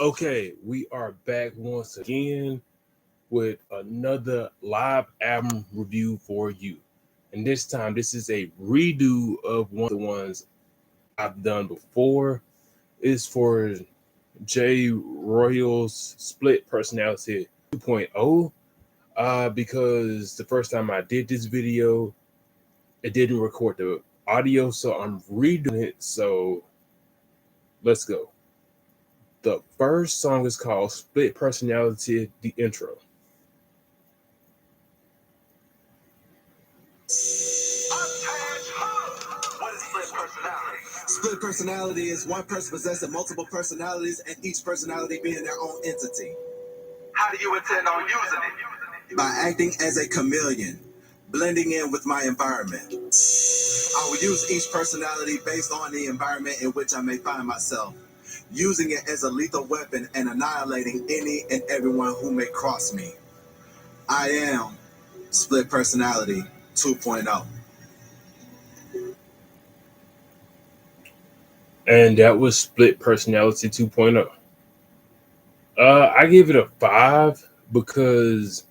Okay, we are back once again with another live album review for you. And this time, this is a redo of one of the ones I've done before. It's for J. Royale's Split Personality 2.0. Because the first time I did this video, it didn't record the audio, so I'm redoing it. So let's go. The first song is called Split Personality, the intro. Split personality is one person possessing multiple personalities and each personality being their own entity. How do you intend on using it? By acting as a chameleon, blending in with my environment. I will use each personality based on the environment in which I may find myself, using it as a lethal weapon and annihilating any and everyone who may cross me. I am Split Personality 2.0. And that was Split Personality 2.0. I give it a 5 because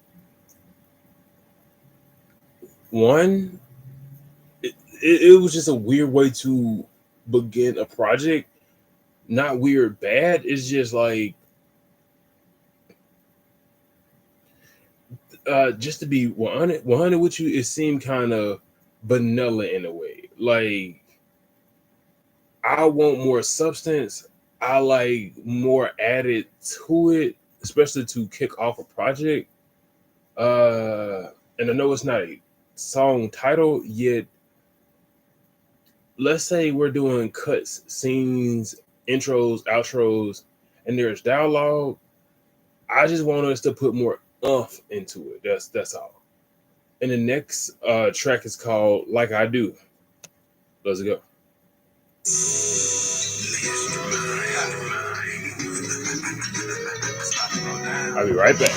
one, it was just a weird way to begin a project. Not weird bad. It's just like just to be 100 with you, it seemed kind of vanilla in a way. Like I want more substance. I like more added to it, especially to kick off a project. And I know it's not a song title yet. Let's say we're doing cuts, scenes, intros, outros, and there's dialogue. I just want us to put more umph into it. That's all. And the next track is called Like I Do. Let's go. I'll be right back.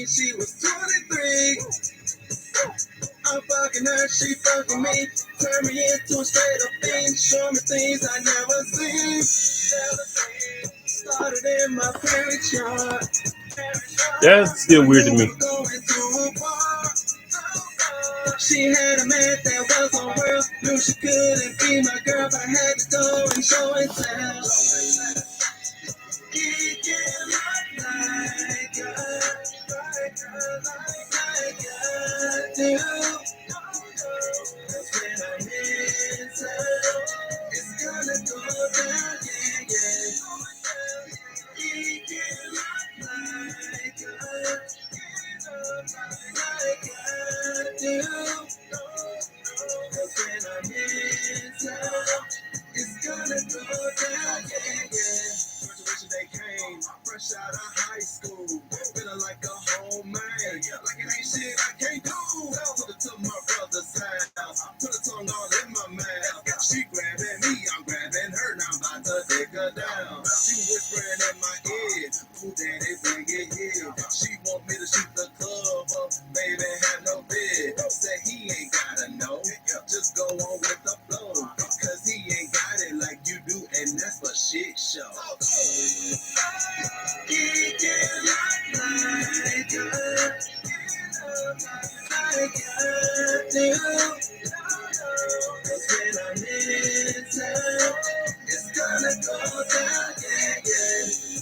She was 23. I'm fucking her, she fucking me. Turn me into a straight up thing. Show me things I never seen. Started in my parents' yard. That's still weird to me. She had a man that was on her. Knew she couldn't be my girl, but I had to go and show and tell. He can look like I do. When I miss her, it's gonna go down, yeah, yeah. He can look like I do. When I miss her, it's gonna go down, yeah, yeah. Graduation day came, fresh out of high school, feeling like a home man. Like it ain't shit I can't do. Took it to my brother's house, put a tongue all in my mouth. She grabbing me, I'm grabbing her. Now I'm about to take her down. She whispering in my ear, "Ooh, daddy, bring it here." She want me to shoot the club up, baby, have no bid. Said he ain't gotta know, just go on with the flow, cause he ain't got it like you do, and that's for shit show. He can look like I do. Cause when I miss her, it's gonna go down, yeah, yeah.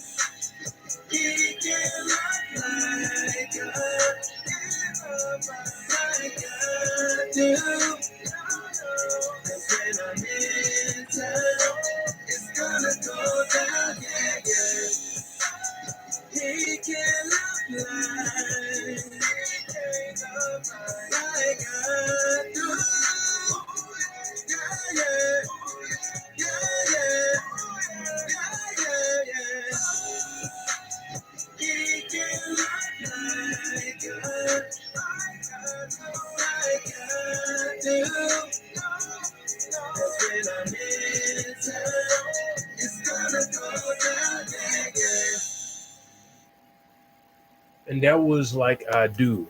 And that was like I do.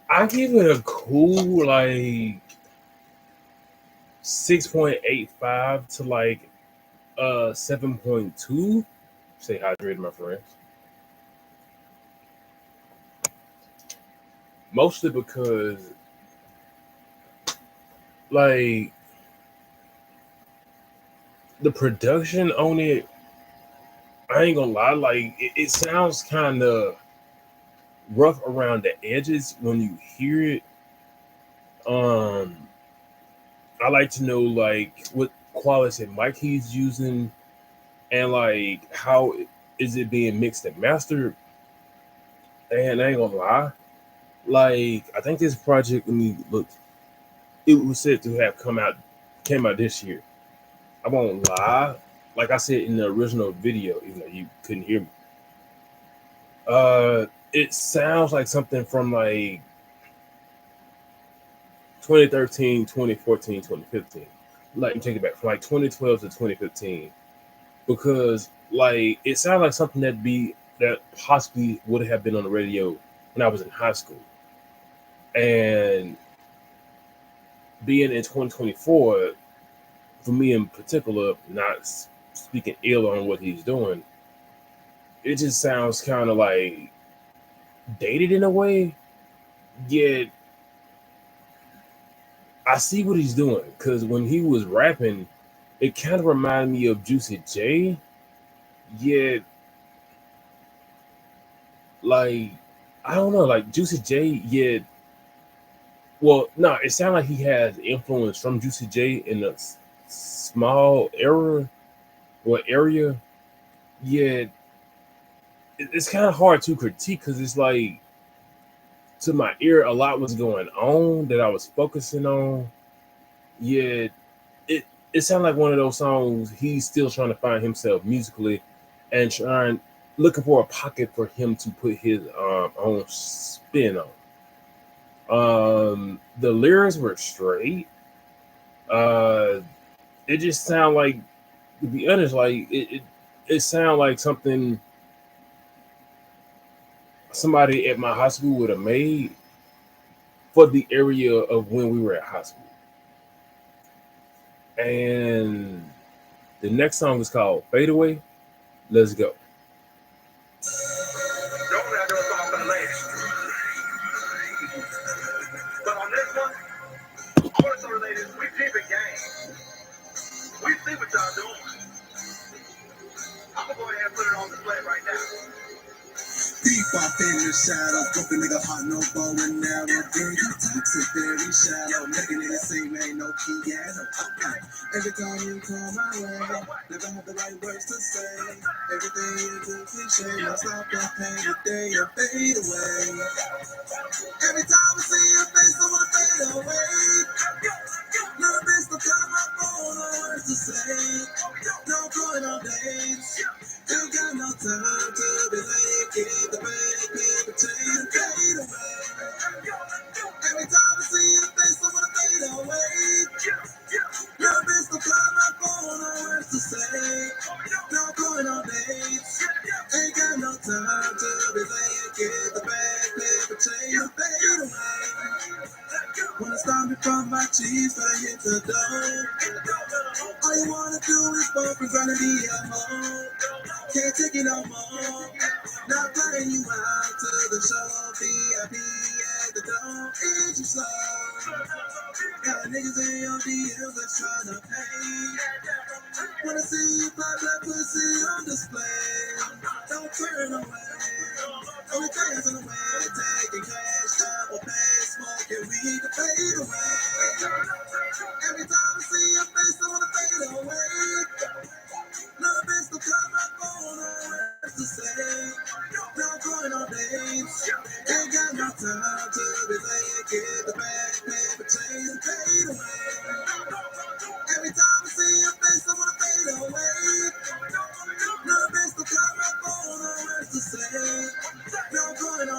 I give it a cool like 6.85 to like 7.2. Stay hydrated, my friends. Mostly because like the production on it, I ain't gonna lie, like it sounds kind of rough around the edges when you hear it. Um, I like to know like what quality mic he's using and like how is it being mixed and mastered. And I ain't gonna lie, like I think this project, let me look, it was said to have came out this year. I won't lie, like I said in the original video, even though you couldn't hear me. It sounds like something from like 2013, 2014, 2015. Like you take it back from like 2012 to 2015 because like it sounded like something that possibly would have been on the radio when I was in high school. And being in 2024, for me in particular, not speaking ill on what he's doing, it just sounds kind of like dated in a way. Yet I see what he's doing because when he was rapping, it kind of reminded me of Juicy J. Yet, like, I don't know, like Juicy J. Yet, well, no, it sounded like he has influence from Juicy J in a small area. Yet, it's kind of hard to critique because it's like to my ear, a lot was going on that I was focusing on. Yet, it it sounded like one of those songs he's still trying to find himself musically and trying looking for a pocket for him to put his own spin on. The lyrics were straight. Uh, it just sounded like, to be honest, like it sounded like something somebody at my high school would have made for the area of when we were at high school. And the next song is called Fade Away. Let's go. Don't have no song for the ladies. But on this one, I want to tell the ladies, we keep it game. We see what y'all doing. I'm going to go ahead and put it on display right now. Deep off in the shadow, broken nigga hot, no bow and arrow. Girl, you toxic, very shallow. Making it seem ain't no piano. Every time you come my way, never have the right words to say. Everything you do cliche, I stop the pain today and fade away. Every time I see your face, I wanna fade away. Never miss the time I phone, no words to say. No going on dates. Ain't got no time to be late. Keep the baby, paper chain and fade away. Every time I see your face, I wanna fade away. Never miss the time I phone, no words to say. No going on dates. Ain't got no time to be late. Keep the baby, paper chain and fade away. Wanna stop me from my cheese, but I hit the dough. All you wanna do is bump and gonna be at home. Can't take it no more. Not flying you out to the show. VIP at the door. Is you slow? Got niggas in your DMs that's trying to pay. Wanna see you pop that pussy on display. Don't turn away. Only fans on the way. Taking cash, double pay, smoking weed to fade away. Every time I see your face, I wanna fade away. Love is the time I phone, no words to say. No going on dates. Ain't got no time to be late. Get the bag, paper chains, and fade away. Every time I see your face, I wanna fade away. Love is the time I phone, no words to say. No going on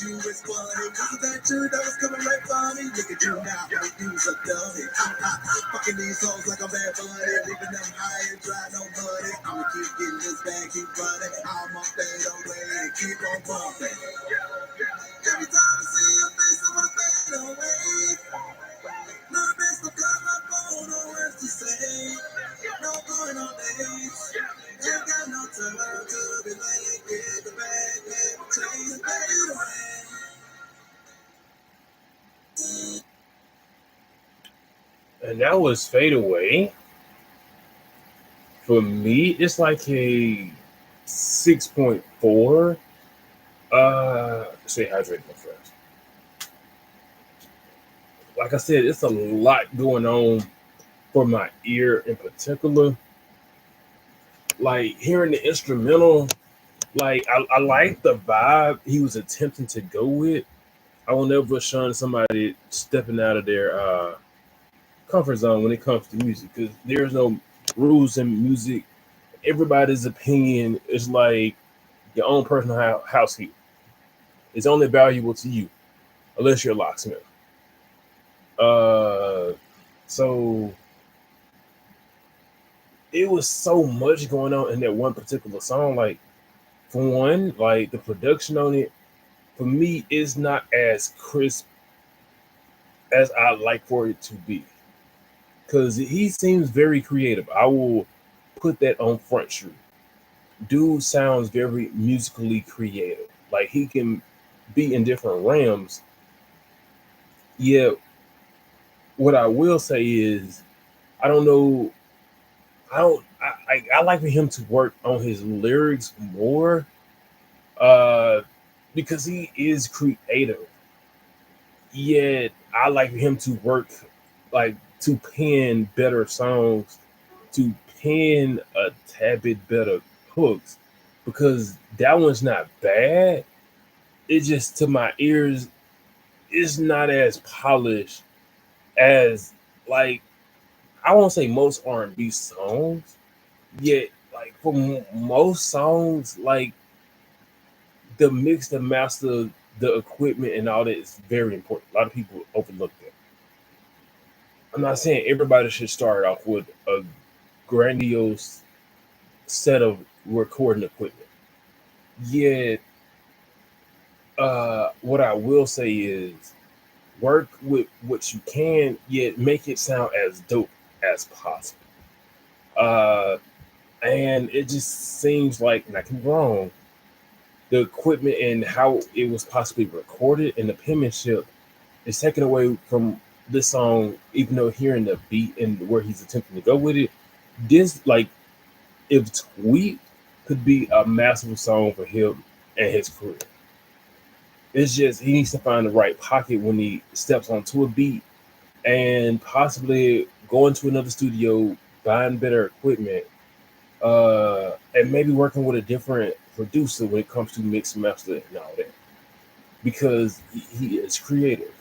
you responded. Wasn't that you that was coming right for me? Look at you now, you's a dummy. Fucking these hoes like a bad buddy, leaving them high and dry, no money. I'ma keep getting this bag, keep running. I'ma fade away and keep on bumping. Every time I see your face, I wanna fade away. No best to call my phone, no words to say. No going on dates. Ain't got no time to be late. Get the bag, get the chain, and fade away. And that was Fade Away. For me, it's like a 6.4. Stay hydrated, my friends. Like I said, it's a lot going on for my ear in particular. Like hearing the instrumental, like I like the vibe he was attempting to go with. I will never shun somebody stepping out of their comfort zone when it comes to music because there's no rules in music. Everybody's opinion is like your own personal house heat. It's only valuable to you unless you're a locksmith. Uh, so it was so much going on in that one particular song. Like for one, like the production on it for me is not as crisp as I like for it to be because he seems very creative. I will put that on Front Street. Dude sounds very musically creative. Like he can be in different realms. Yeah, what I will say is I don't know. I don't. I like for him to work on his lyrics more, uh, because he is creative. Yet I like for him to work like to pen better songs, to pen a tad bit better hooks, because that one's not bad. It just to my ears, it's not as polished as like I won't say most R&B songs. Yet, like for most songs, like the mix, the master, the equipment, and all that is very important. A lot of people overlook that. I'm not saying everybody should start off with a grandiose set of recording equipment. Yet, what I will say is work with what you can, yet make it sound as dope as possible. Uh, and it just seems like, and I can be wrong, the equipment and how it was possibly recorded and the penmanship is taken away from this song, even though hearing the beat and where he's attempting to go with it, this like if Tweet could be a massive song for him and his career. It's just he needs to find the right pocket when he steps onto a beat and possibly go into another studio, buying better equipment, and maybe working with a different producer when it comes to mix and master and all that. Because he is creative.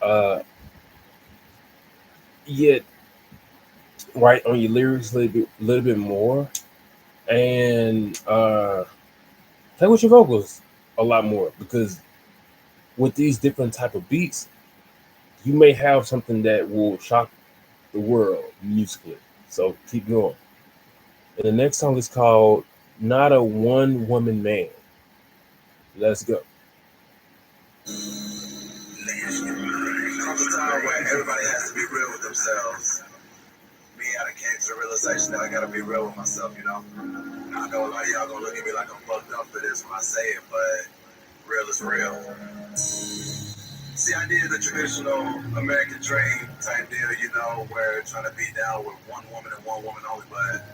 Uh, Yet write on your lyrics little bit more, and play with your vocals a lot more because with these different type of beats, you may have something that will shock the world musically. So keep going. And the next song is called "Not a One Woman Man." Let's go. Comes a time where everybody has to be real with themselves. Me, I done came to the realization that I gotta be real with myself, you know? I know a lot of y'all gonna look at me like I'm fucked up for this when I say it, but real is real. See, I did the traditional American dream type deal, you know, where trying to be down with one woman and one woman only, but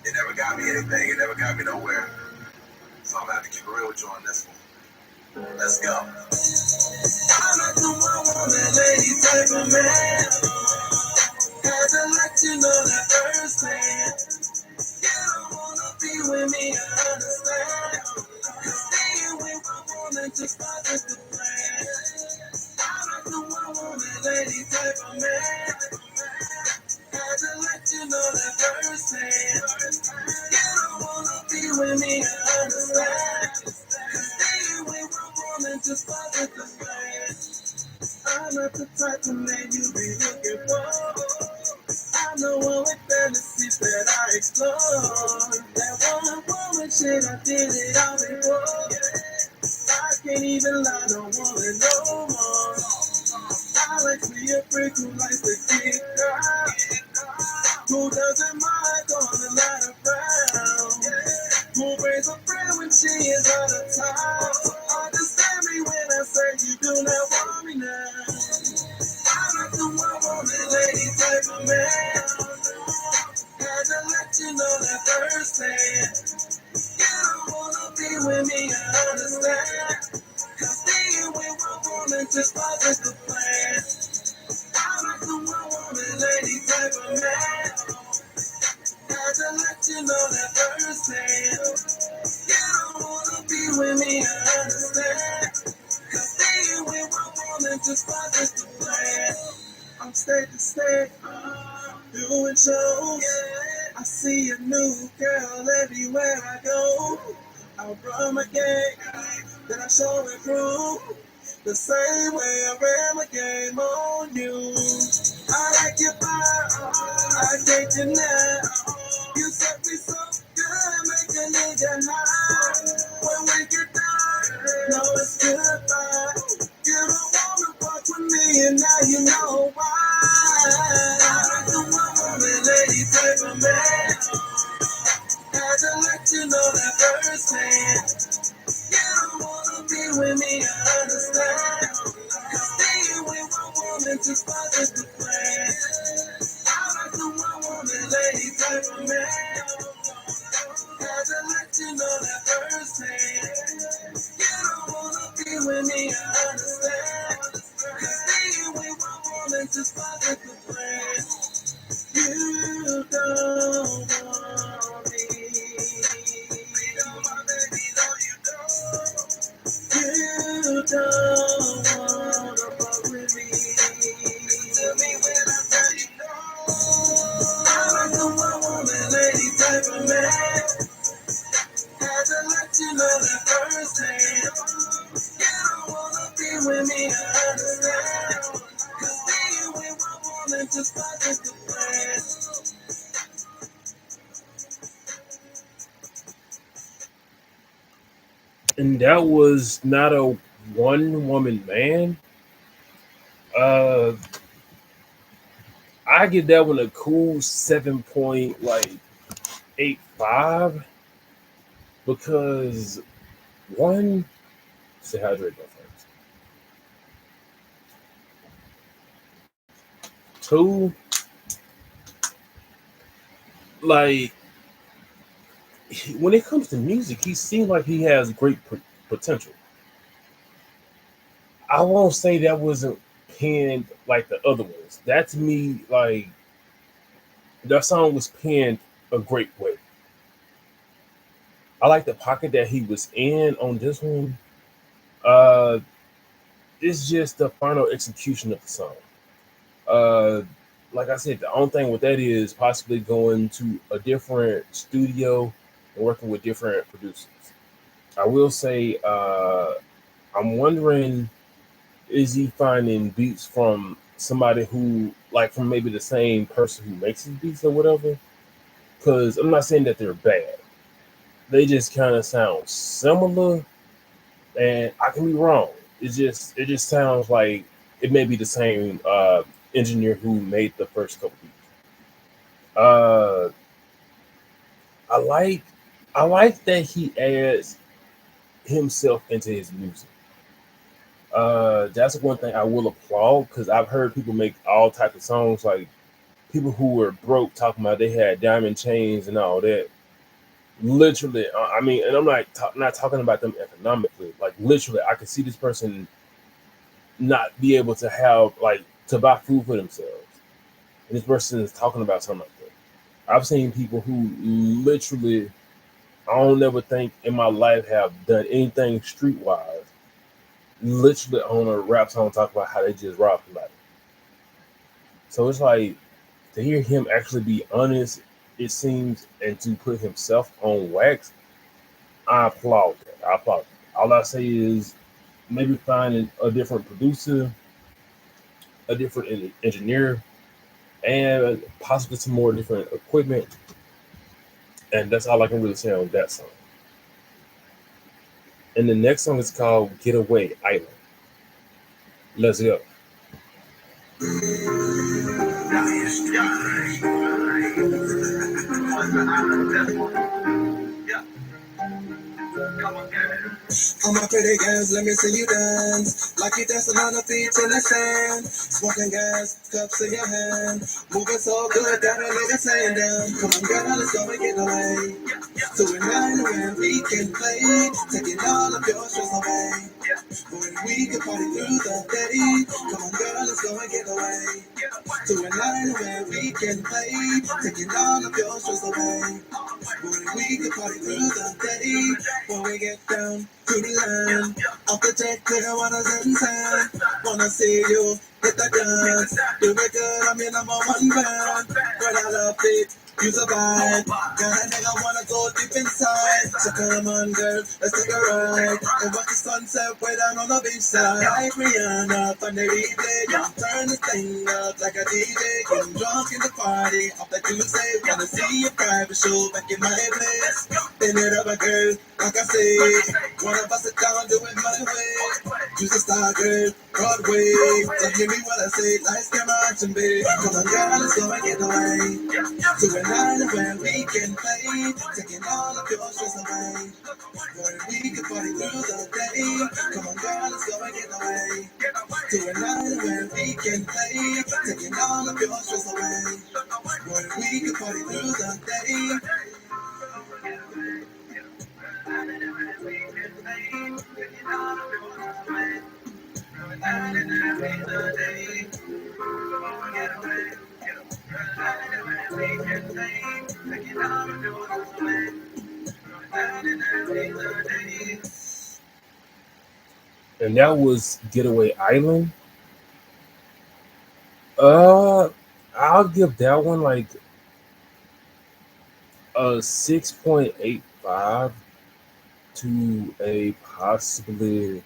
it never got me anything. It never got me nowhere. So I'm gonna have to keep it real with you on this one. Let's go. I'm not the one woman, lady type of man. Had to let you know that firsthand. You don't wanna be with me, I understand. Cause staying with one woman just wasn't the plan. I'm not the one woman, lady type of man. Had to let you know that firsthand. You don't wanna be with me, I understand. Staying with one woman I'm not the type of man you be looking for. I know only fantasies that I explore. That one woman shit, I did it all before. I can't even lie, don't want it no more. I like to be a freak who likes to get down. Who doesn't mind going a lot around? Who brings a friend when she is out of town? Understand me when I say you do not want me now. I'm not the one woman lady type of man. Had to let you know that firsthand. You don't wanna be with me, I understand. Cause being with one woman just wasn't the plan. I'm not the one woman lady type of man. Had to let you know that firsthand. You don't wanna be with me, I understand. Cause being with one woman just wasn't the plan. I'm state to state, doing shows. I see a new girl everywhere I go. I run my game, then I show and prove. The same way I ran my game on you. I like your vibe, I can't deny. You set me so good, make a nigga high. When we get down, know it's goodbye. You don't wanna fuck with me, and now you know why. I'm like the one woman lady type of man. Had to let you know that firsthand. You don't wanna be with me, I understand. Cause being with one woman just wasn't the plan. I'm like the one woman lady type of man. Had to let you know that firsthand. You don't wanna be with me, I understand. Cause being with one woman just wasn't the plan. You don't want me. My baby, no, you don't. You don't wanna fuck with me. Tell me when I tell you no. I'm like the one woman lady type of man. Had to let you know that firsthand. You don't wanna be with me, I understand. Cause being with one woman just wasn't the plan. And that was not a one woman man. Uh, I give that one a cool 7.85 because one, stay hydrated, my friends. Two, like when it comes to music, he seems like he has great potential. I won't say that wasn't penned like the other ones. That to me, like that song was penned a great way. I like the pocket that he was in on this one. Uh, it's just the final execution of the song. Uh, like I said, the only thing with that is possibly going to a different studio and working with different producers. I will say, I'm wondering, is he finding beats from somebody who, like, from maybe the same person who makes his beats or whatever? Because I'm not saying that they're bad. They just kind of sound similar, and I can be wrong. It just sounds like it may be the same engineer who made the first couple beats. Uh, I like I like that he adds himself into his music. That's one thing I will applaud because I've heard people make all type of songs like people who were broke talking about they had diamond chains and all that. Literally, I mean, and I'm not talking about them economically. Like literally, I could see this person not be able to have like to buy food for themselves, and this person is talking about something like that. I've seen people who literally I don't never think in my life have done anything streetwise. Literally on a rap song talk about how they just robbed somebody. So it's like to hear him actually be honest, it seems, and to put himself on wax, I applaud that. I applaud that. All I say is maybe finding a different producer a different engineer, and possibly some more different equipment. And that's all I can really say on that song. And the next song is called Getaway Island. Let's go. All my pretty girls, let me see you dance. Like you dancing on the beach in the sand. Smoking gas, cups in your hand. Moving so good that I need a sand down. Come on, girl, let's go and get away. To a night where we can play. Taking all of your stress away. When we can party through the day. Come on, girl, let's go and get away. To a night where we can play. Taking all of your stress away. When we can party through the day. When we get down to the line, off the jet to the waters and sand. Wanna see you hit the dance. Do it good, I'm your number one fan. Girl, I love it, you survive. Got a nigga wanna go deep inside. So come on, girl, let's take a ride. And watch the sunset way down on the beach side. Like Rihanna on the replay. Turn this thing up like a DJ. Getting drunk in the party, off that Tuesday. Wanna see your private show back in my place. Been it up, a girl, like I say. Wanna bust it down, do it my way. Use a star, girl, Broadway. So hear me what I say, lights, camera, action, babe. Come on, girl, let's go and get away. To a night where we can play. Taking all of your stress away. Where we can party through the day. Come on, girl, let's go and get away. To a night where we can play. Taking all of your stress away. Where we can party through the day. And that was Getaway Island. Uh, I'll give that one like a 6.85 to a possibly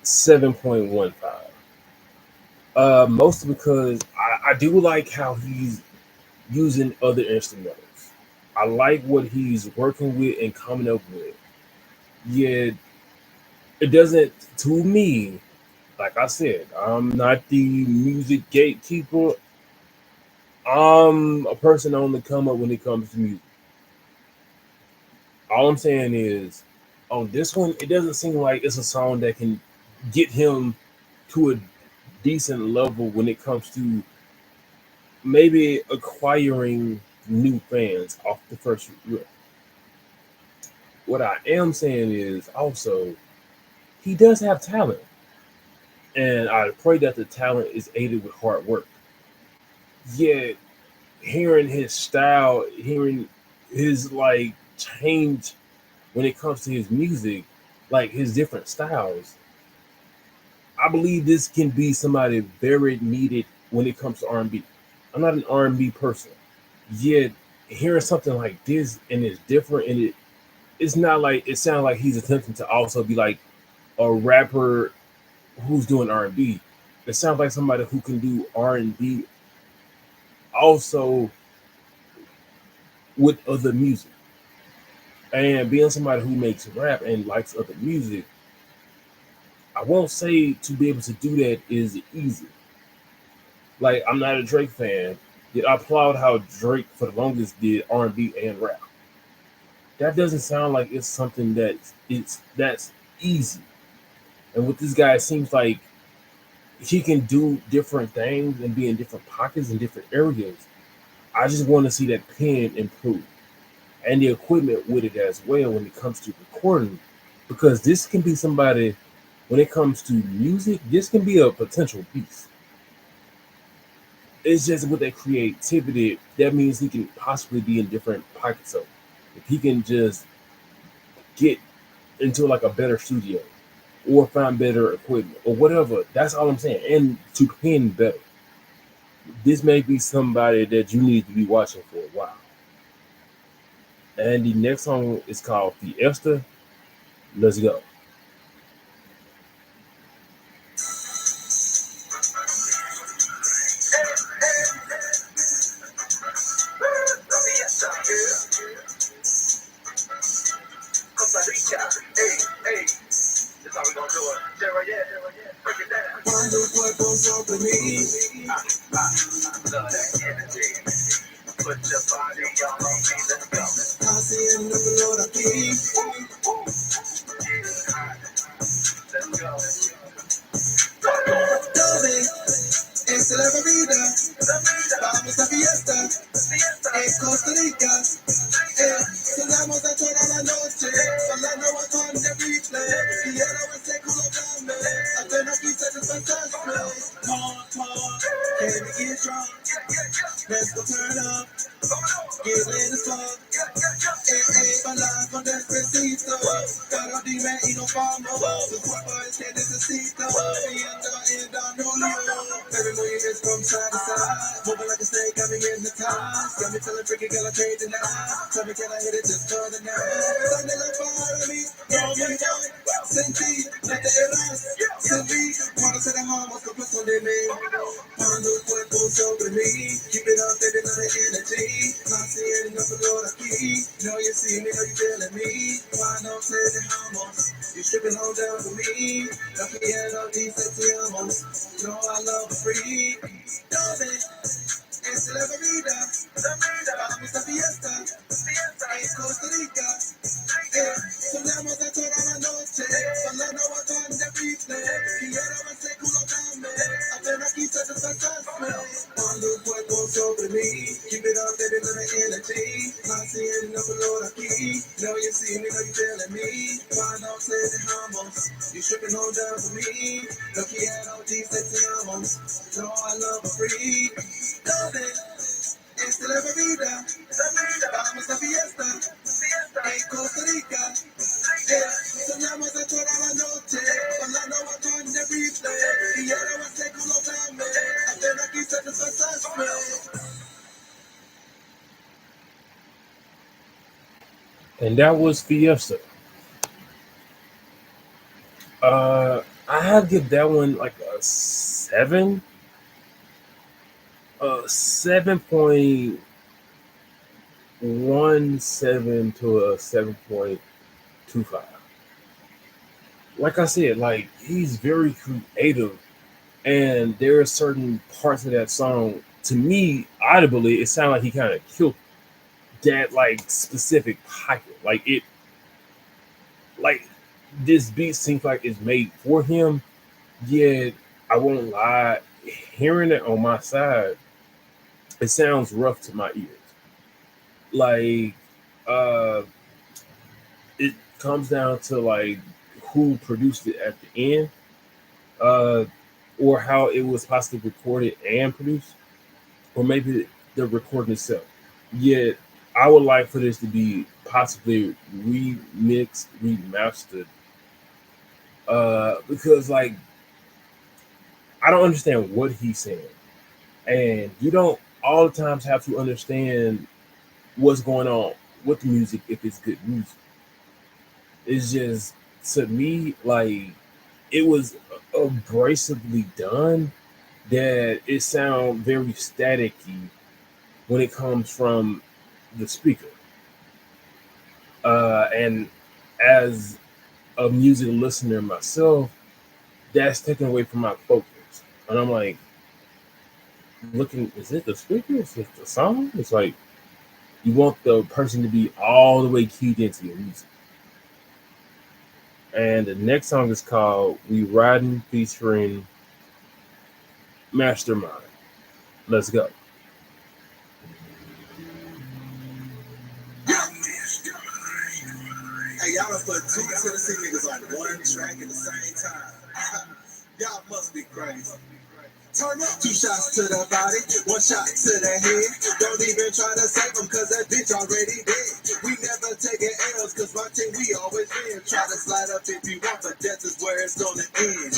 7.15. Mostly because I do like how he's using other instrumentals. I like what he's working with and coming up with. Yet it doesn't, to me, like I said, I'm not the music gatekeeper. I'm a person on the come up when it comes to music. All I'm saying is, on this one, it doesn't seem like it's a song that can get him to a decent level when it comes to maybe acquiring new fans off the first rip. What I am saying is also he does have talent, and I pray that the talent is aided with hard work. Yet hearing his style, hearing his like change when it comes to his music, like his different styles, I believe this can be somebody very needed when it comes to R&B. I'm not an R&B person, yet hearing something like this and it's different and it's not like it sounds like he's attempting to also be like a rapper who's doing R&B. It sounds like somebody who can do R&B also with other music. And being somebody who makes rap and likes other music, I won't say to be able to do that is easy. Like I'm not a Drake fan, yet I applaud how Drake for the longest did R&B and rap. That doesn't sound like it's something that's easy. And with this guy, it seems like he can do different things and be in different pockets and different areas. I just want to see that pen improve and the equipment with it as well when it comes to recording, because this can be somebody when it comes to music. This can be a potential beast. It's just with that creativity that means he can possibly be in different pockets. So if he can just get into like a better studio or find better equipment or whatever, that's all I'm saying. And to pen better, this may be somebody that you need to be watching for a while. And the next song is called Fiesta. Let's go. Break it down. Cuando el cuerpo sobre mí, Love that energy. Put your body all on me. Let's go. haciendo calor aquí. Let's go. Dove es la bebida, vamos a fiesta en Costa Rica. Sonamos a toda la noche, hablando a con de replay. Quiero ese culo grande, apenas quise despertarme. Pop, can we get drunk? Let's go turn up, get lit as fuck. Bailando con despacito, pero dime y nos vamos. Tu cuerpo es que necesito, viendo en Don Julio. Baby, move your hips from side to side, moving like a snake, got me hypnotized. Got me feeling freaky, girl, I can't deny. Tell me, can I hit it just for the night? Dale la para mí, no me voy, sentí, no te irás, sentí. Cuando se dejamos, con paso de mí. Cuando el cuerpo sobre mí, keep it up, baby, not the energy. Haciendo calor aquí, know you see me, know you feeling me. Cuando se dejamos, you stripping all down for me. La quiero, dice te amo. No, I love a freak. Dove es la bebida, vamos a fiesta en Costa Rica. Sonamos a toda la noche, hablando a con de replay. Quiero ese culo dame, apenas quise despertarme. Cuando el cuerpo sobre mí, keep it up, baby, let the energy. Haciendo calor aquí, know you see me, know you feeling me. Cuando se dejamos, you stripping all down for me. Lo quiero, dice te amo. No, I love a freak. Dove es la bebida, vamos a fiesta en Costa Rica. Sonamos a toda la noche, hablando a con de replay. Y ahora va a ser culo dame, apenas quise despertarme. And that was Fiesta. I had to give that one like a 7. 7.17 to a 7.25. Like I said, like he's very creative, and there are certain parts of that song. To me, audibly, it sounded like he kind of killed that like specific pocket. Like this beat seems like it's made for him. Yet I won't lie, hearing it on my side, it sounds rough to my ears. Like it comes down to like who produced it at the end, or how it was possibly recorded and produced, or maybe the recording itself. Yet I would like for this to be possibly remixed, remastered, because like I don't understand what he's saying, and you don't all the times have to understand what's going on with the music if it's good music. It's just, to me, like it was abrasively done that it sounds very staticky when it comes from the speaker. And as a music listener myself, that's taken away from my focus. And I'm like, looking, is it the speaker? Is it the song? It's like you want the person to be all the way keyed into your music. And the next song is called We Riding, featuring Mastermind. Let's go. Hey, y'all done put two Tennessee niggas on one track at the same time. Y'all must be crazy. Turn up. 2 shots to the body, 1 shot to the head. Don't even try to save them, cause that bitch already dead. We never taking L's, cause my team, we always win. Try to slide up if you want, but death is where it's gonna end.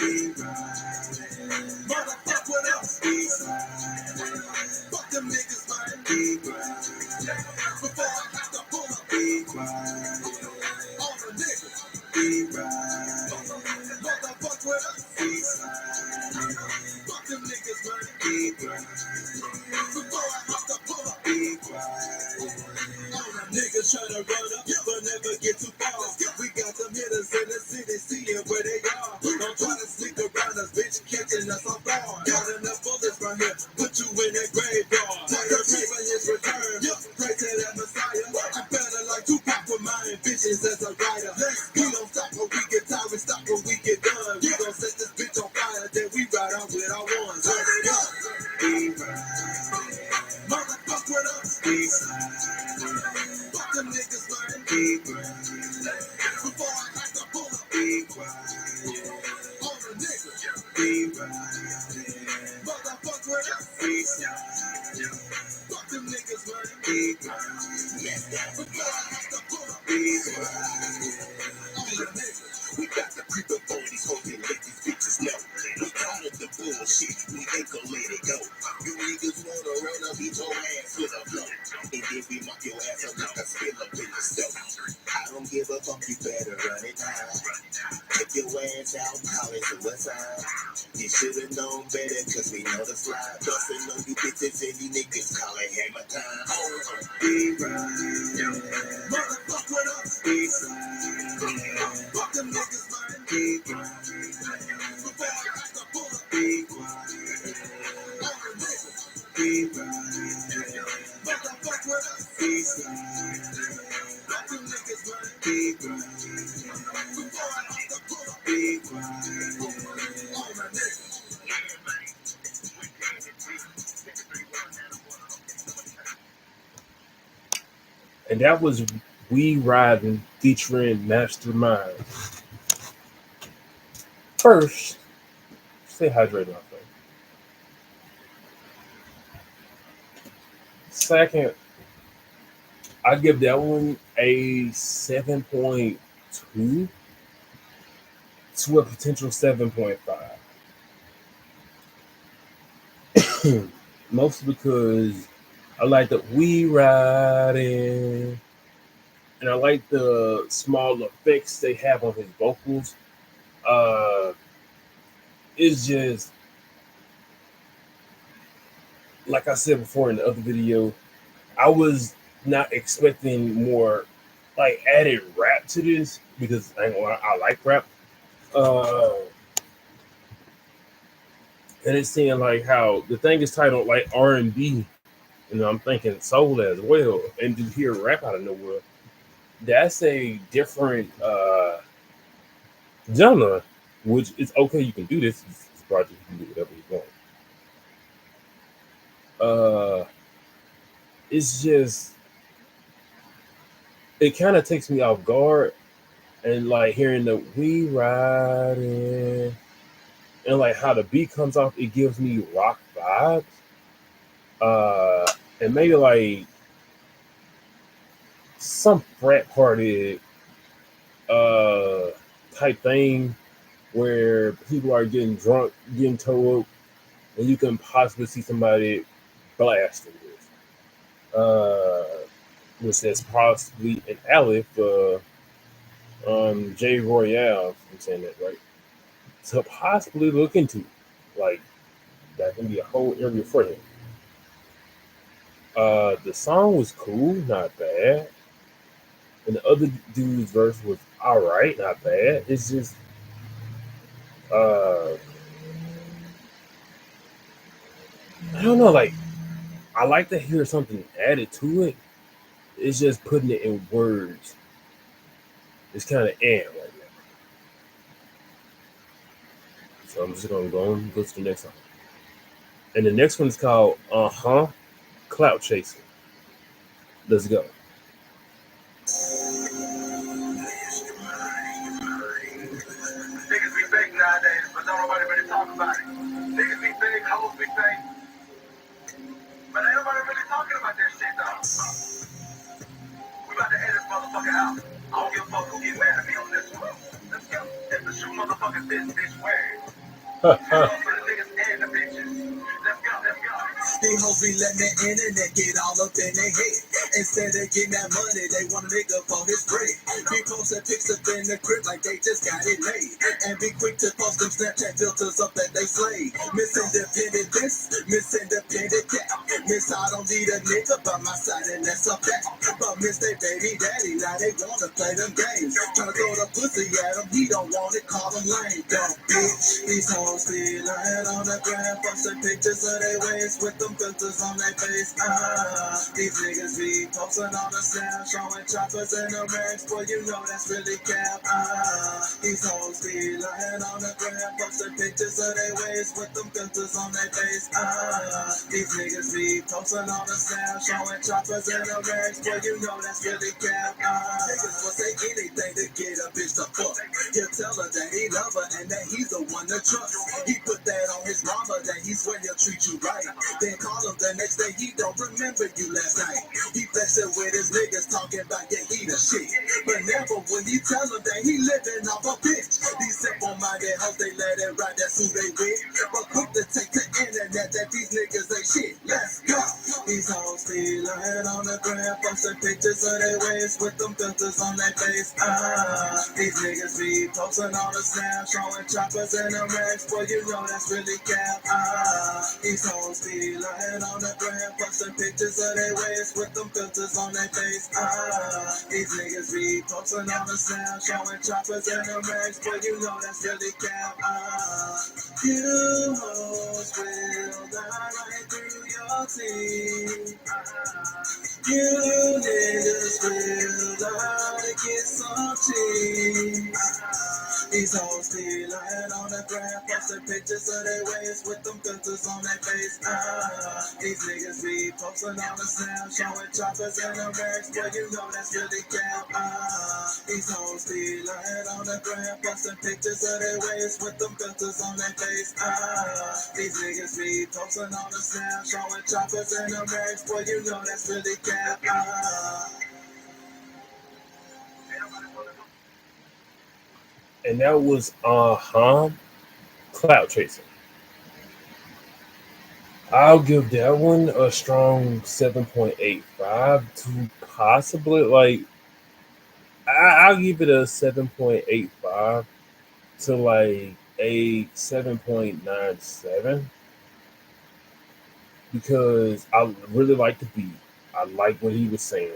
Be riding. Motherfuck what else? Be riding. Fuck them niggas, man. Be riding. Before I have to pull up. Be riding. All the niggas. Be riding. Motherfuck what else? Be riding. Fuck them niggas, man. Be riding. Before I have to pull up. Be riding. All the niggas try to run up, but never get too far. We got them hitters in the city, seeing where they are. Try to sneak around us, bitch, catching us off guard. Got enough bullets right here, put you in that graveyard. Take your paper is returned, pray to that Messiah. I better like Tupac with my ambitions as a writer. We don't stop when we get tired, we stop when we get done. We gon' set this bitch on fire, then we ride out with our ones. Let's go. Motherfuck with us. Fuck them niggas, man. Before I have to pull up. All the niggas. Motherfuck with us. Fuck them niggas, man. Before I have to pull up. All the niggas. We got to creep up on these hoes and let these bitches know. We call it the bullshit, we ain't gon' let it go. You niggas wanna run up, beat your ass with a blow. And then we mock your ass up like a spill up in the stove. I don't give a fuck, you better run it down. Take your ass out, call it suicide. You should've known better, cause we know the slide. Bustin' on you bitches and you niggas call it hammer time. Big ride, motherfuck with us. Big ride, fuck them niggas, man. Big ride, before I have to pull up. Big ride, all the niggas. Big ride, motherfuck with us. Big ride, fuck them niggas, man. Big ride, before I have to pull up. Big ride, all the niggas. And that was We Riding featuring Mastermind. First, stay hydrated, my friend. Second, I give that one a 7.2 to a potential 7.5. Mostly because I like the We Riding, and I like the small effects they have on his vocals. It's just, like I said before in the other video, I was not expecting more like added rap to this because I like rap. And it's saying like how the thing is titled like R&B, and I'm thinking soul as well, and to hear rap out of nowhere, that's a different genre, which is okay. You can do this project, you can do whatever you want. It's just, it kind of takes me off guard, and like hearing the We Riding and like how the beat comes off, it gives me rock vibes. And maybe like some frat party type thing where people are getting drunk, getting towed up, and you can possibly see somebody blasting this. Which is possibly an alley for J Royale, if I'm saying that right, to possibly look into. Like, that can be a whole area for him. The song was cool, not bad. And the other dude's verse was alright, not bad. It's just I don't know, like I like to hear something added to it. It's just putting it in words. It's kind of right now. So I'm just gonna go and go to the next song. And the next one is called Clout Chasing. Let's go. Niggas be fake nowadays, but don't nobody really talk about it. Niggas be fake, hoes be fake. But ain't nobody really talking about that shit though. We about to end this motherfucker out. I don't give a fuck who get mad at me on this one. Let's go. If the shoe motherfuckers bitch wear. For the niggas and the bitches. Let's go. These hoes be letting the internet get all up in their head. Instead of getting that money, they want a nigga for his bread. Be posting pics up in the crib like they just got it made. And be quick to post them Snapchat filters up that they slay. Miss independent this, miss independent that. Miss I don't need a nigga by my side and that's a fact. But miss they baby daddy, now they wanna play them games. Tryna throw the pussy at him, he don't want it, call him lame. Dumb bitch, these hoes still lying on the ground, posting pictures of their waist with them filters on their face. These niggas be posting on the sound, showing choppers and the racks, boy you know that's really cap. These hoes be lying on the ground, posting pictures of their waist with them filters on their face. These niggas be posting on the sound, showing choppers and the racks, boy you know that's really cap. Niggas will say anything to get a bitch to fuck. He'll tell her that he love her and that he's the one to trust. He put that on his mama, that he swear he'll treat you right. Then call him the next day, he don't remember you last night. He flexing with his niggas talking about yeah, he the shit. But never when he tell him that he living off a bitch. These simple-minded hoes, they let it ride, that's who they with. But quick to take to internet that these niggas ain't shit. Let's go. These hoes still lying on the ground, posting pictures of their waist with them filters on their face. These niggas be posting on the snap, showing choppers and the racks, boy you know that's really cap. These hoes be lying on the ground, posting pictures of their waist with them filters on their face. These niggas be posting on the snap, showing choppers and the racks, boy you know that's really cap. You hoes will die right through your teeth. You niggas will lie to get some cheese. These hoes still lying on the ground, posting pictures of their waist with them filters on their face. These niggas be posting on the sound, showing choppers and the racks, boy you know that's really cap. These hoes still lying on the ground, posting pictures of their waist with them filters on their face. These niggas be posting on the sound, showing choppers and the racks, boy you know that's really cap. And that was Cloud Chaser. I'll give that one a strong 7.85 to possibly like I'll give it a 7.85 to like a 7.97 because I really like the beat. I like what he was saying.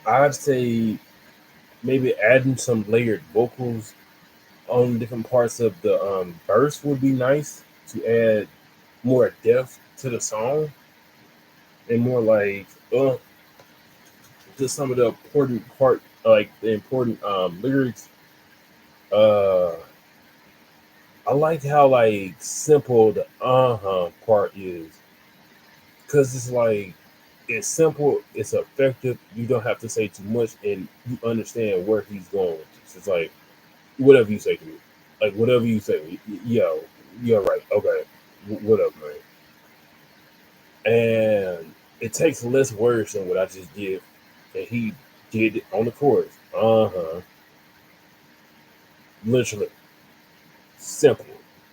I'd say maybe adding some layered vocals on different parts of the verse would be nice to add more depth to the song and more like just some of the important part, like the important lyrics. Uh, I like how like simple the part is because it's like it's simple, it's effective. You don't have to say too much, and you understand where he's going with this. It's like whatever you say to me, like whatever you say, yo, you're right, okay, what up, man? And it takes less words than what I just did, and he did it on the chorus. Literally simple.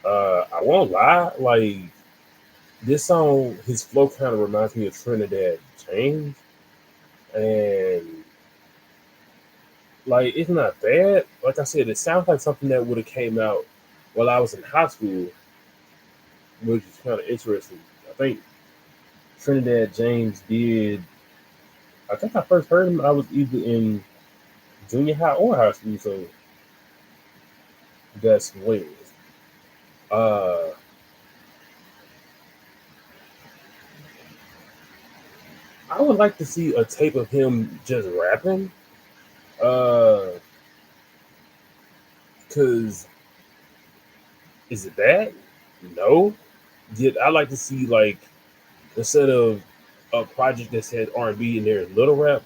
I won't lie, like this song, his flow kind of reminds me of Trinidad James, and like it's not bad. Like I said, it sounds like something that would have came out while I was in high school, which is kind of interesting. I think Trinidad James did. I think I first heard him. I was either in junior high or high school, so that's hilarious. Uh, I would like to see a tape of him just rapping. Uh, Cause is it bad? No. Yet I like to see like instead of a project that said R&B and there's little rap,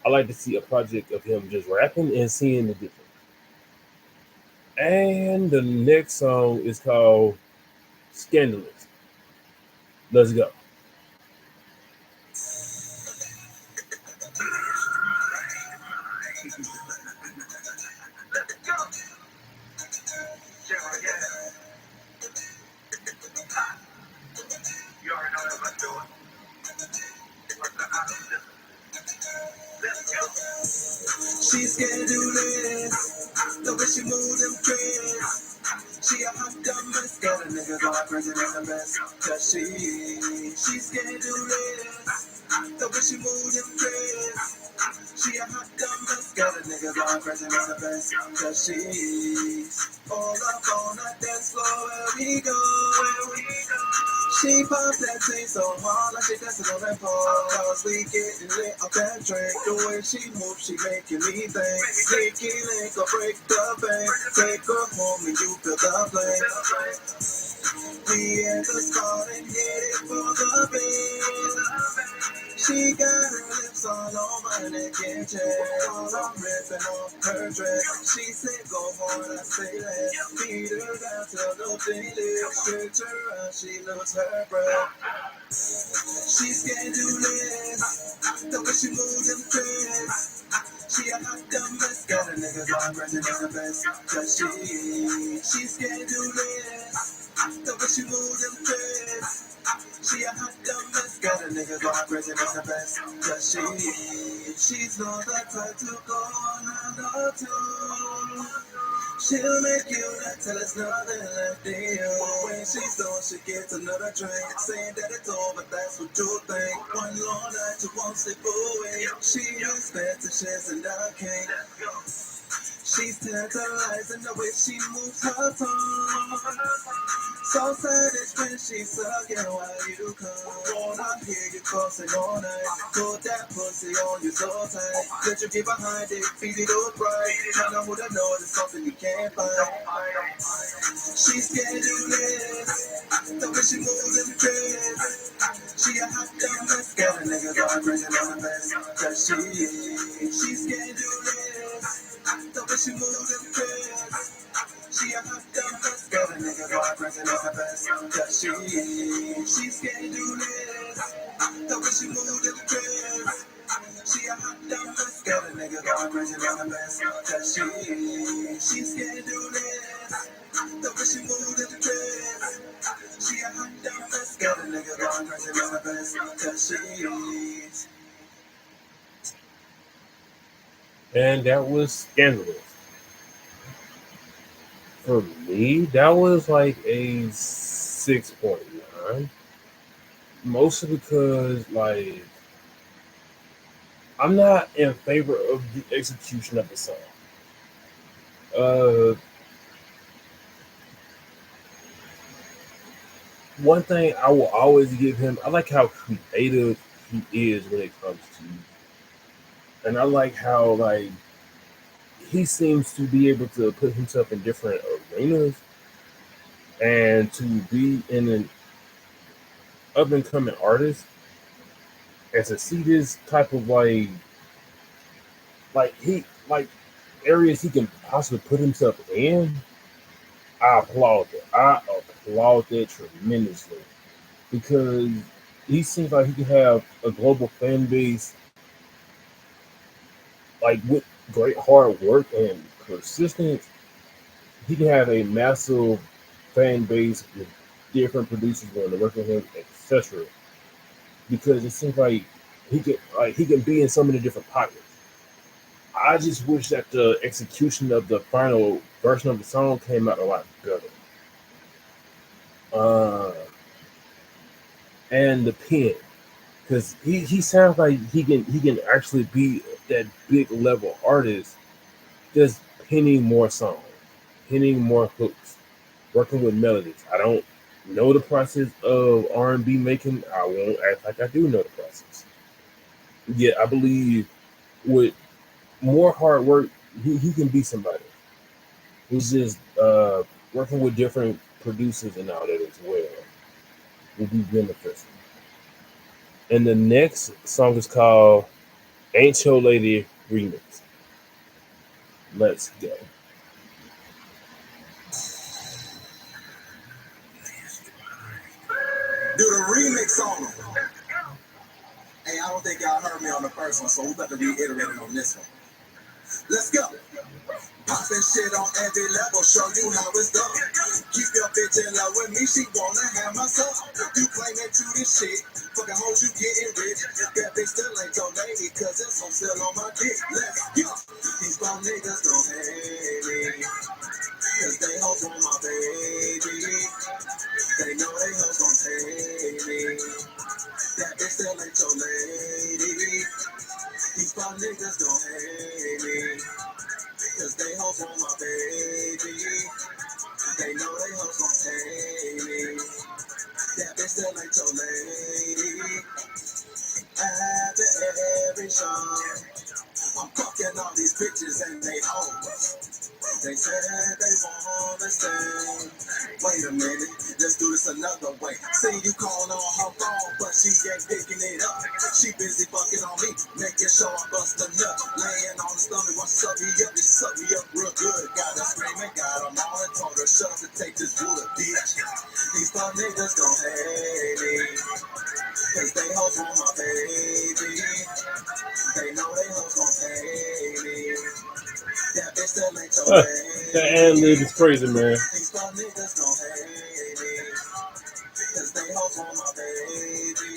I like to see a project of him just rapping and seeing the difference. And the next song is called Scandalous. Let's go. Let's go. Yeah. You already know that. Let's do it. She scandalous, the way she move them dreads. She a hot dumb mess, got a nigga going crazy in the best. Cause she scandalous, the way she move them dreads. She a hot dumb mess, got a nigga going crazy in the best. Cause she's all up on that dance floor where we go. She pops that thing so hard like she dancing on that pole. Cause we getting lit off that drink. The way she moves, she making me think. Sneaky link or break the bank. Take her home and you feel the flame. We at the spot and headed for the bed. She got her lips all on my neck and chest. While I'm ripping off her dress. She said go hard, I say less. Beat her down till nothing lives. Stretch her out, she loses her breath. She scandalous, the way she moves them dreads. She a hot dumb mess, got a nigga going crazy in the best. Cause she scandalous, the way she moves them dreads. She a hot dumb mess, got a nigga going crazy in the best. Cause she's not the type to go on another tour. She'll make you nut till there's nothing left in you. When she's done, she gets another drink. Saying that it's over, that's what you think. One long night, you won't slip away. She respects the shares and I can't. She's tantalizing the way she moves her tongue. So savage when she's sucking while you come. Wanna hear you cussing all night. Put that pussy on you so tight. Let you get behind it, feed it up right. Tryna hold a know it's something you can't find. She's scandalous, the way she moves them dreads. She a hot dumb mess, got a nigga going crazy on the best. Cause she's scandalous, the way she moves them dreads. She a hot dumb mess, got a nigga going crazy on the best. Cause she's scandalous, the way she moves them dreads. She a hot dumb mess, got a nigga going crazy on the best. Cause she's scandalous, the way she moves them dreads. She a hot dumb mess, got a nigga going crazy on the best. Cause she's. And that was Scandalous. For me, that was like a 6.9. Mostly because, like, I'm not in favor of the execution of the song. One thing I will always give him, I like how creative he is when it comes to, and I like how, like, he seems to be able to put himself in different arenas and to be in an up and coming artist and to see this type of like areas he can possibly put himself in. I applaud that. I applaud that tremendously because he seems like he can have a global fan base, like with great hard work and persistence. He can have a massive fan base with different producers going to work with him, etc. Because it seems like he can be in so many different pockets. I just wish that the execution of the final version of the song came out a lot better. And the pen, because he sounds like he can actually be that big level artist, just penning more songs, penning more hooks, working with melodies. I don't know the process of R&B making. I won't act like I do know the process. Yeah, I believe with more hard work, he can be somebody. He's just working with different producers and all that as well will be beneficial. And the next song is called Ain't Your Lady Remix. Let's go. Do the remix on them. Hey, I don't think y'all heard me on the first one, so we about to reiterate it on this one. Let's go. Poppin' shit on every level, show you how it's done. Keep your bitch in love with me, she wanna have my son. You claim that you this shit, fucking hoes you getting rich. That bitch still ain't your lady, cause it's I'm still on my dick. Let's go. These bum niggas don't hate me, cause they hoes want my baby. They know they hoes gon' take me. That bitch still ain't your lady. These bum niggas don't hate me, cause they hoes want my baby. They know they hoes gon' take me. That bitch still ain't your lady. After every show, I'm fucking all these bitches and they hoes. They said they wanna stay. Wait a minute, let's do this another way. See you calling on her phone, but she ain't picking it up. She busy fucking on me, making sure I bust a nut. Laying on the stomach, while she suck me up real good. Got her screaming, got her mom and told her shut up and take this wood, bitch. These fuck niggas gon' hate me, cause they hoes want my baby. They know they hoes gon' take me. That bitch still ain't your lady. That ad lib is crazy, man. These fuck niggas gon' hate me, cause they hoes want my baby.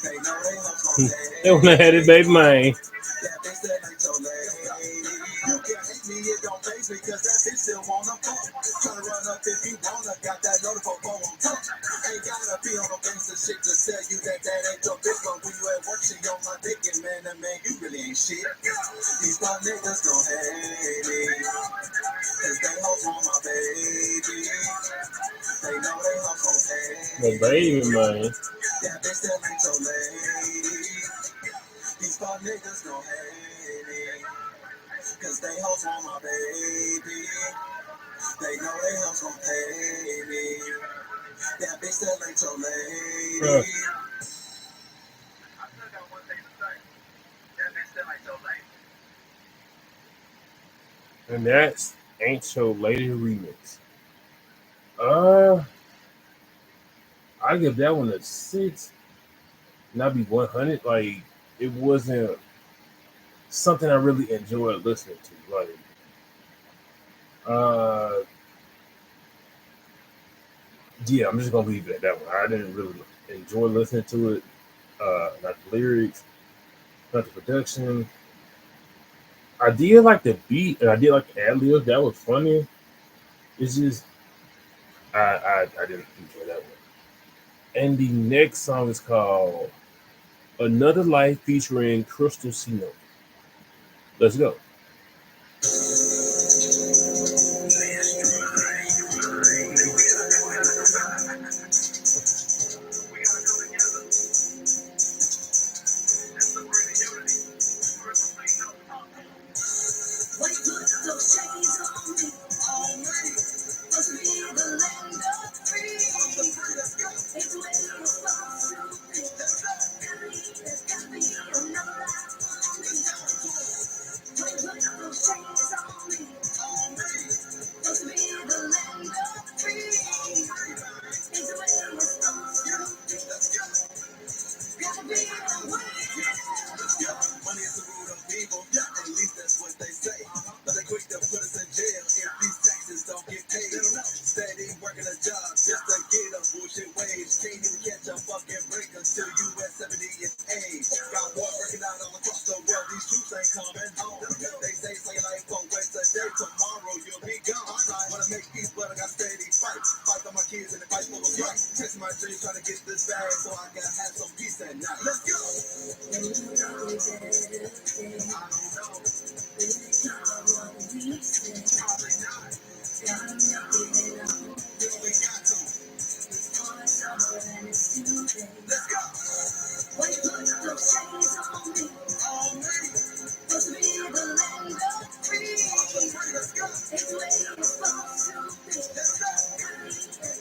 They know they hoes gon' take me. They wanna have it, baby, man. That bitch still ain't your lady. You can hate me, it don't face me, cause that bitch still wanna fuck. Tryna run up if you wanna, got that notified phone on top. Ain't gotta be on no gangster shit to tell you that ain't your bitch, but when you at work, she on my dick, and man, you really ain't shit. These fuck niggas gon' hate me, cause they hoes want my baby. They know they hoes gon' take The baby, man. that bitch still ain't your lady. These fuck niggas gon' hate me, cause they hoes want my baby. They know they hoes gon' pay me. That bitch still ain't your lady. I still got one thing to say. That bitch still ain't your lady. And that's Ain't Your Lady remix. I give that one a 6. Not be 100. Like, it wasn't something I really enjoyed listening to. Like, yeah, I'm just gonna leave it at that one. I didn't really enjoy listening to it. Not the lyrics, not the production. I did like the beat, and I did like the ad libs. That was funny. It's just I didn't enjoy that one. And the next song is called Another Life featuring Crystal Sino. Let's go. We gotta come together and celebrate the unity. Crystal Cino. Why you put those chains on me? On me. Must be the land of free. Let's go. It's the way you're supposed to be. There's gotta be another life for me. Why you put those chains on me? On me. Must be the land of free. It's the way you're supposed to be. Let's go. Gotta be a way. Yeah, money is the root of evil. Yeah, at least that's what they say. But they quick to put us in jail if these taxes don't get paid. Steady working a job just to get a bullshit wage. Can't even catch a fucking break until you at 70 years age. Got war breaking out all across the world. These troops ain't coming home. They say your life won't wait today. Tomorrow you'll be gone. Wanna make peace, but I got steady fight. Fight for my kids and the fight for what's right. Chasing my dreams, trying to get this bag so I can have some peace at night. Let's go. I don't know. Probably not. We got to. Let's go. Why you put those chains on me? On me. Must be the land of free. Let's go. It's the way you're supposed to be. Let's go.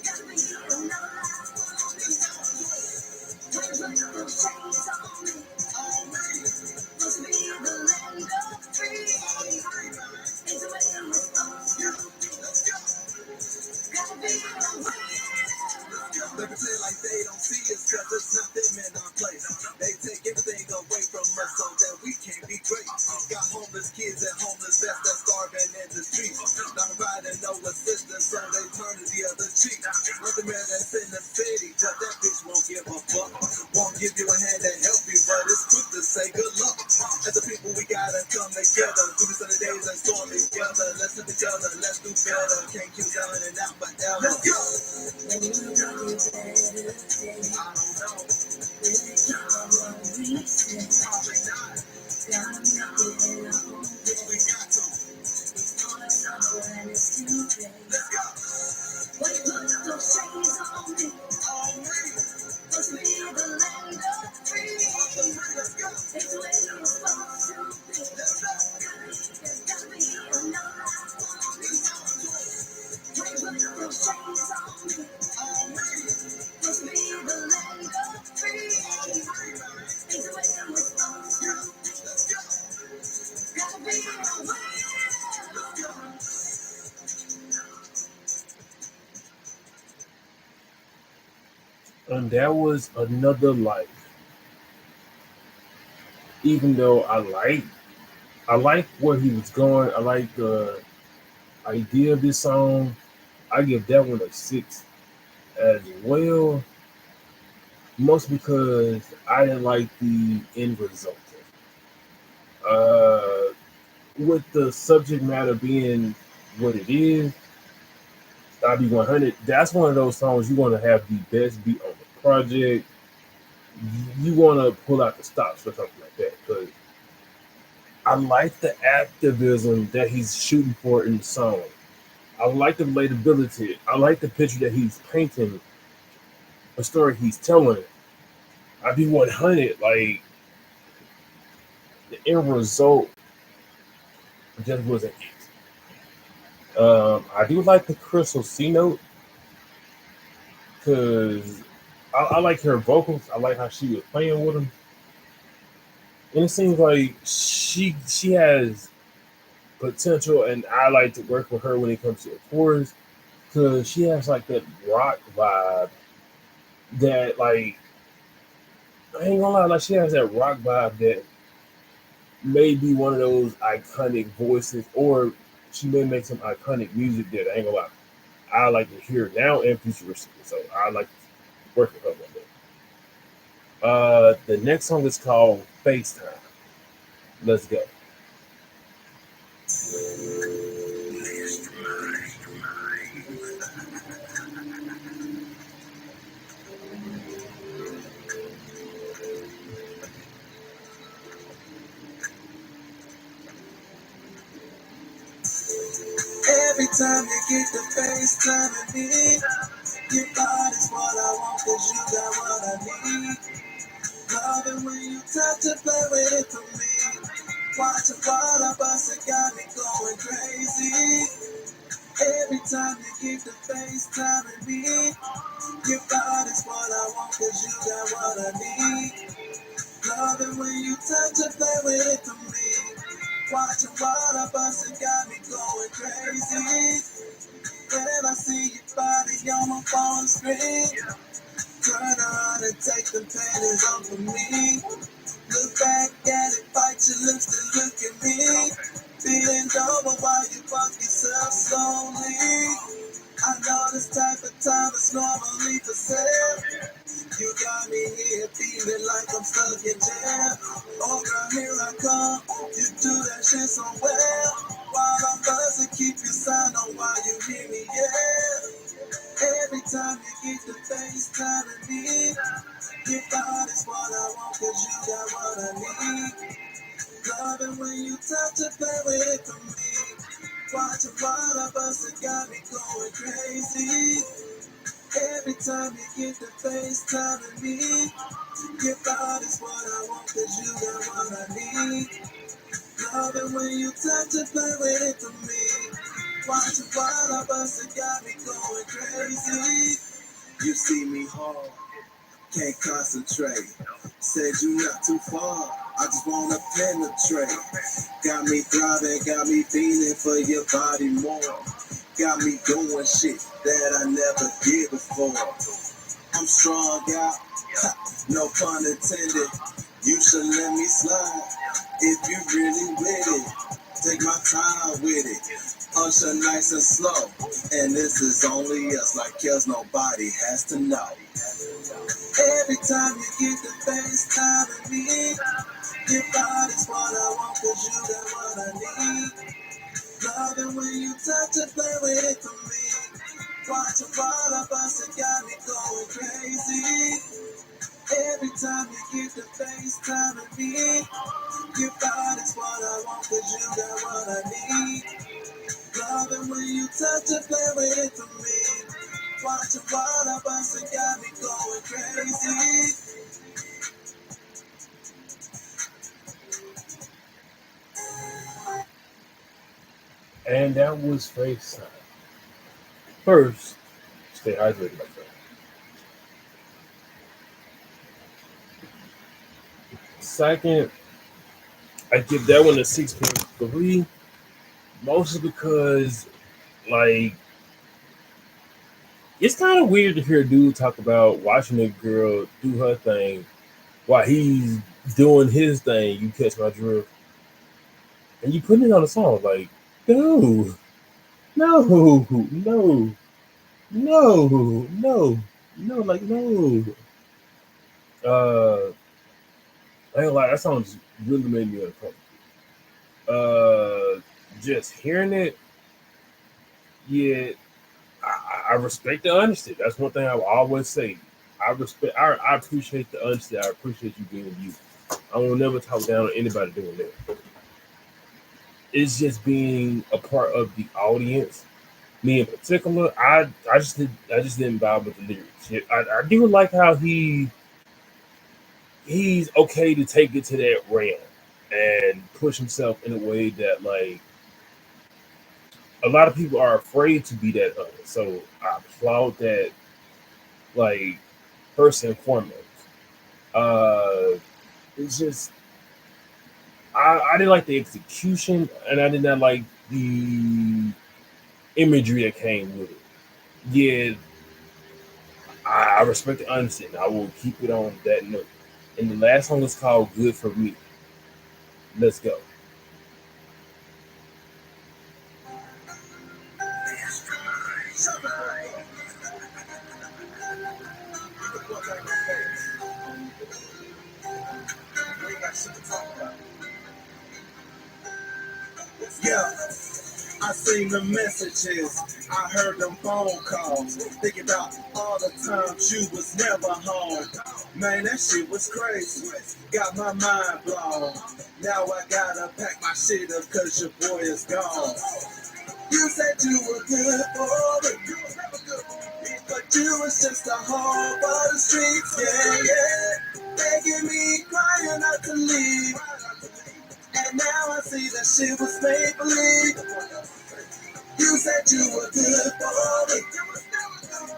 Gotta be another life for me. Why you put those chains on me? On me. Must be the land of free. It's the way you're supposed to be. Let's go. Not providing no assistance, so they turn to the other cheek. Another man that's in the city, but that bitch won't give a fuck. Won't give you a hand to help you, but it's quick to say good luck. As a people, we gotta come together. Through the sunny days and stormy weather. Let's help each other, let's do better. Can't keep yelling it out forever. Let's go! And that was Another Life. Even though I like where he was going, I like the idea of this song. I give that one a 6 as well, most because I didn't like the end result. With the subject matter being what it is, I'll be 100. That's one of those songs you want to have the best beat on the project. You want to pull out the stops or something like that, because I like the activism that he's shooting for in the song. I like the relatability. I like the picture that he's painting, the story he's telling. I'd be 100. Like, the end result just wasn't it. I do like the Crystal C note, because I like her vocals. I like how she was playing with them. And it seems like she has potential, and I like to work with her when it comes to the chorus, because she has like that rock vibe that, like, I ain't gonna lie, like, she has that rock vibe that may be one of those iconic voices, or she may make some iconic music that I ain't gonna lie, I like to hear now and futuristically. So I like to work with her one day. The next song is called FaceTime. Let's go. Every time you get the FaceTime with me, your body's what I want, cause you got what I need. Love it when you touch and play with it for me. Watching what I bust, it got me going crazy. Every time you get the FaceTime with me, your body's what I want, cause you got what I need. Love it when you touch and play with it for me. Watching what I bust, it got me going crazy. When I see your body on my phone screen, turn around and take the panties off of me. Look back at it, bite your lips and look at me. Feeling over while you fuck yourself slowly. I know this type of time is normally for sale. You got me here feeling like I'm stuck in jail. Oh girl, here I come. You do that shit so well. While I'm buzzing, keep your sign on while you hear me, yeah. Every time you get the FaceTime with me, your body's what I want, cause you got what I need. Love it when you touch and play with it for me. Watching while I bust, it got me going crazy. Every time you get the FaceTime with me, your body's what I want, cause you got what I need. Love it when you touch and play with it for me. Watching while I bust, it got me going crazy. You see me hard, can't concentrate. Said you not too far, I just wanna penetrate. Got me throbbing, got me feeling for your body more. Got me doing shit that I never did before. I'm strong out, no pun intended. You should let me slide if you really with it. Take my time with it. Usher nice and slow. And this is only us, like kills nobody has to know. Every time you get the FaceTime with me, your body's what I want, cause you got what I need. Love it when you touch and play with it for me. Watch a ball of us, it got me going crazy. Every time you get the FaceTime with me, your body's what I want, cause you got what I need. Love it when you touch and play with it for me. Watch a ball of us, it got me going crazy. And that was FaceTime. First, stay hydrated, my friend. Second, I give that one a 6.3, mostly because, like, it's kind of weird to hear a dude talk about watching a girl do her thing while he's doing his thing. You catch my drift, and you put it on a song. Like, no, no, no, no, no, no, like no. I ain't like that song just really made me uncomfortable. Just hearing it, yeah, I respect the honesty. That's one thing I will always say. I appreciate the honesty. I appreciate you being you. I will never talk down on anybody doing that. It's just being a part of the audience. Me in particular, I just didn't vibe with the lyrics. I do like how he's okay to take it to that realm and push himself in a way that, like, a lot of people are afraid to be that honest. So I applaud that, like, first and foremost. Uh, it's just I didn't like the execution, and I did not like the imagery that came with it. Yeah, I respect the honesty, and I will keep it on that note. And the last song is called "Good for Me." Let's go. Yeah, I seen the messages, I heard them phone calls, thinking about all the times you was never home. Man, that shit was crazy, got my mind blown. Now I gotta pack my shit up cause your boy is gone. You said you were good for me, but you was just a hoe for the streets, yeah, yeah. Begging me, crying not to leave. And now I see that shit was make believe. You said you were good for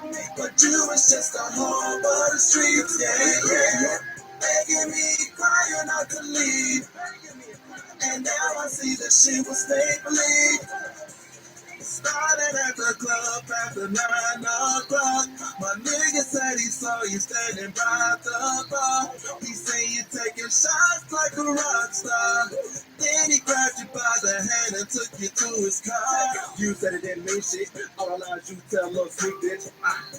me, but you was just a hoe for the streets, yeah, yeah. Begging me, crying not to leave. And now I see that shit was make believe. Started at the club after 9 o'clock. My nigga said he saw you standing by the bar. He seen you taking shots like a rock star. Then he grabbed you by the hand and took you to his car. You said it didn't mean shit. All I lied you tell little sweet bitch.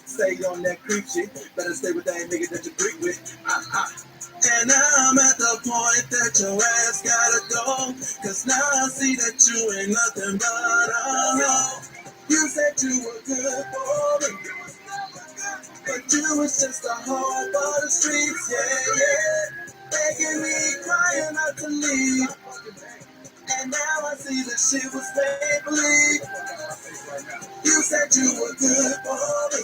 Stay on that creep shit. Better stay with that nigga that you freak with. And now I'm at the point that your ass gotta go. Cause now I see that you ain't nothing but a hoe. You said you were good for me, but you was just a hoe for the streets, yeah, yeah. Begging me, crying not to leave. And now I see that shit was make believe. You said you were good for me,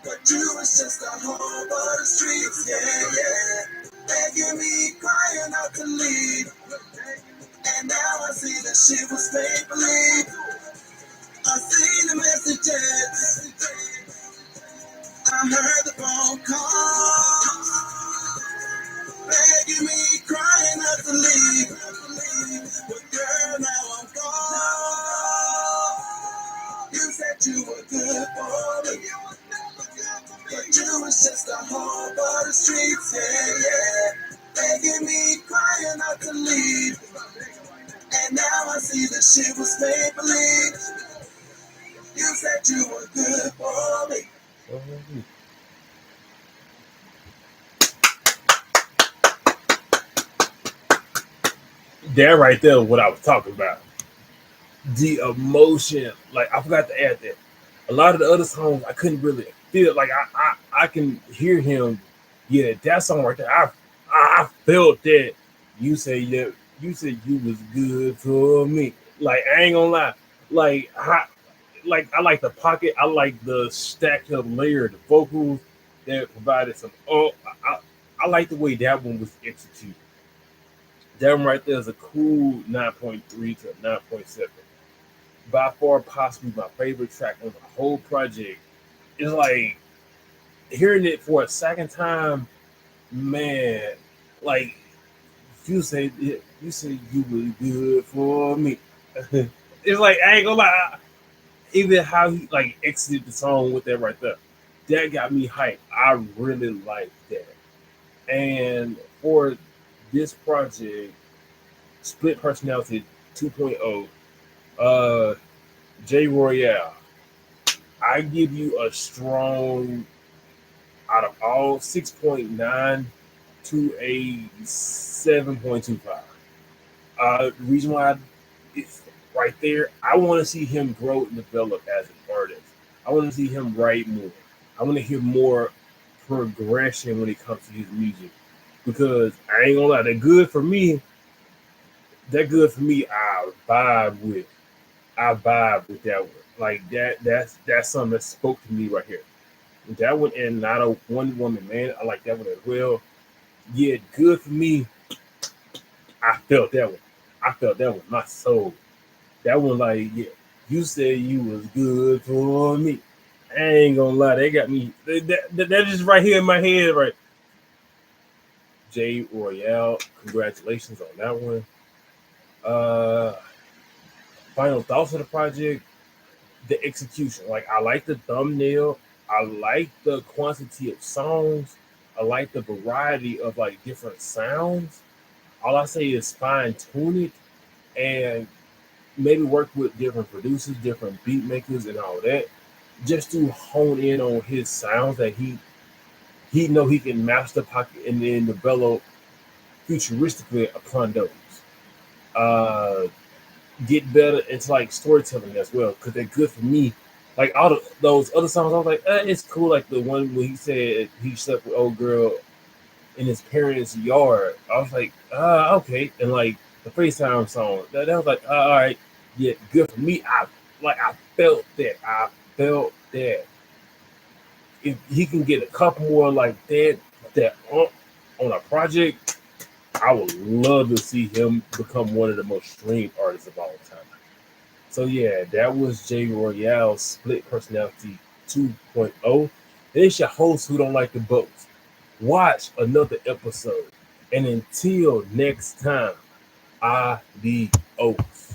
but you was just a hoe for the streets, yeah, yeah. Begging me, crying out to leave. And now I see that shit was make believe. I seen the messages, I heard the phone calls, begging me, crying out to leave. But girl, now I'm gone. You said you were good for me, but you was just a hoe for the streets, yeah, yeah. Begging me, crying out to leave. And now Now I see the shit was made believe. You said you were good for me. That right there is what I was talking about. The emotion, like I forgot to add that. A lot of the other songs I couldn't really feel. Like I can hear him. Yeah, that song right there. I felt that. You say yeah. You said you was good for me. Like I ain't gonna lie. Like I like the pocket. I like the stacked up layer, the vocals that provided some. Oh, I like the way that one was executed. That one right there is a cool 9.3 to 9.7. By far, possibly my favorite track on the whole project. It's like hearing it for a second time, man. Like you say you was good for me. It's like I ain't gonna lie. Even how he like exited the song with that right there, that got me hyped. I really like that. And for this project, Split Personality 2.0, uh, J Royale, I give you a strong out of all 6.9 to a 7.25. The reason why it's right there, I want to see him grow and develop as an artist. I want to see him write more. I want to hear more progression when it comes to his music. Because I ain't gonna lie, that good for me, I vibe with. I vibe with that one. Like that's something that spoke to me right here. That one and not a one woman man. I like that one as well. Yeah, good for me. I felt that one. I felt that one. My soul. That one, like, yeah, you said you was good for me. I ain't gonna lie, they got me. That just right here in my head, right? J Royale, congratulations on that one. Uh, Final thoughts of the project, the execution. Like, I like the thumbnail. I like the quantity of songs. I like the variety of like different sounds. All I say is fine tune it and maybe work with different producers, different beat makers, and all that, just to hone in on his sounds that he know he can master pocket and then develop futuristically upon those. Uh, get better into like storytelling as well because they're good for me. Like all of those other songs, I was like, it's cool. Like the one where he said he slept with old girl in his parents' yard. I was like, okay. And like the FaceTime song, that was like, all right, yeah, good for me. I felt that. I felt that. If he can get a couple more like that on a project, I would love to see him become one of the most streamed artists of all time. So yeah, that was J Royale's Split Personality 2.0. And it's your host who don't like the boats. Watch another episode. And until next time, adios.